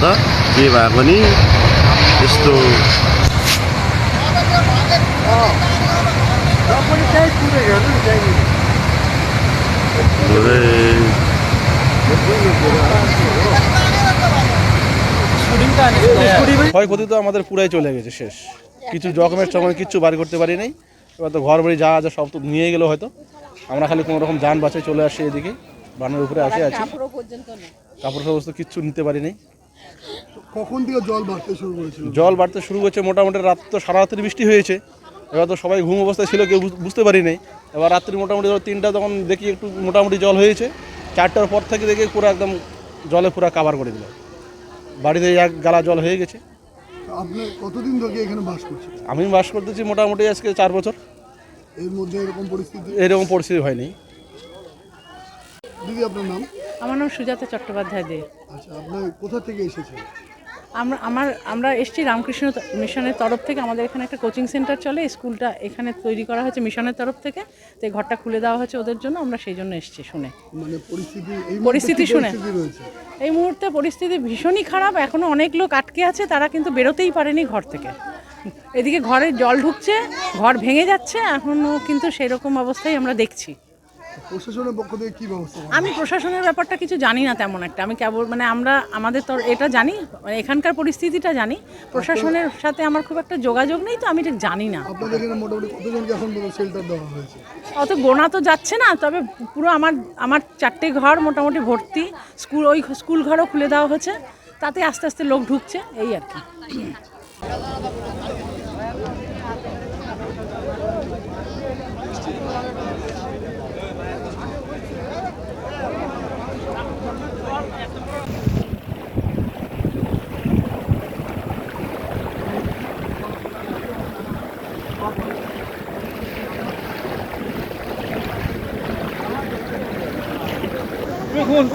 त के भएको नि यस्तो ক্ষয়ক্ষতি তো আমাদের পুরাই চলে গেছে, শেষ। কিছু ডকুমেন্টস কিচ্ছু বার করতে পারি নাই। এবার তো ঘর বাড়ি যা আছে সব তো নিয়ে গেলো হয়তো। আমরা খালি কোনো রকম যান বাঁচায় চলে আসি এদিকে, বানের উপরে আসে আছি। কাপড় সমস্ত কিচ্ছু নিতে পারি নাই। কখন থেকে জল বাড়তে শুরু করেছিল? জল বাড়তে শুরু করছে মোটামুটি রাত তো সারা রাত্রি বৃষ্টি হয়েছে। এবার তো সবাই ঘুম অবস্থায় ছিল, কেউ বুঝতে পারি নাই। এবার রাত্রি মোটামুটি 3টা তখন দেখি একটু মোটামুটি জল হয়েছে। 4টার পর থেকে দেখি পুরো একদম জলে পুরো কাভার করে দিল, বাড়িতে এক গালা জল হয়ে গেছে। আপনি কতদিন ধরে এখানে বাস করছেন? আমি বাস করতেছি মোটামুটি আজকে 4 বছর। এর মধ্যে এরকম পরিস্থিতি হয়নি। দিদি, আপনার নাম? আমার নাম সুজাতা চট্টোপাধ্যায় দে। আচ্ছা, আপনি কোথা থেকে এসেছেন? আমরা এসেছি রামকৃষ্ণ মিশনের তরফ থেকে। আমাদের এখানে একটা কোচিং সেন্টার চলে, স্কুলটা এখানে তৈরি করা হয়েছে মিশনের তরফ থেকে। তো এই ঘরটা খুলে দেওয়া হয়েছে ওদের জন্য, আমরা সেই জন্য এসেছি। শুনে মানে পরিস্থিতি শুনে এই মুহূর্তে পরিস্থিতি ভীষণই খারাপ। এখনও অনেক লোক আটকে আছে, তারা কিন্তু বেরোতেই পারেনি ঘর থেকে। এদিকে ঘরে জল ঢুকছে, ঘর ভেঙে যাচ্ছে, এখনও কিন্তু সেরকম অবস্থায় আমরা দেখছি। প্রশাসনের পক্ষ থেকে কি ব্যবস্থা? আমি প্রশাসনের ব্যাপারটা কিছু জানি না তেমন একটা। আমি কেবল আমাদের তো এটা জানি, এখানকার পরিস্থিতিটা জানি। প্রশাসনের সাথে আমার খুব একটা যোগাযোগ নেই, তো আমি ঠিক জানি না। আপনাদের এখানে মোটামুটি কতজনকে এখন শেল্টার দেওয়া হয়েছে? অত গোনা তো যাচ্ছে না, তবে পুরো আমার 4টে ঘর মোটামুটি ভর্তি। স্কুল ঘরও খুলে দেওয়া হয়েছে, তাতে আস্তে আস্তে লোক ঢুকছে, এই আর কি। দেখুন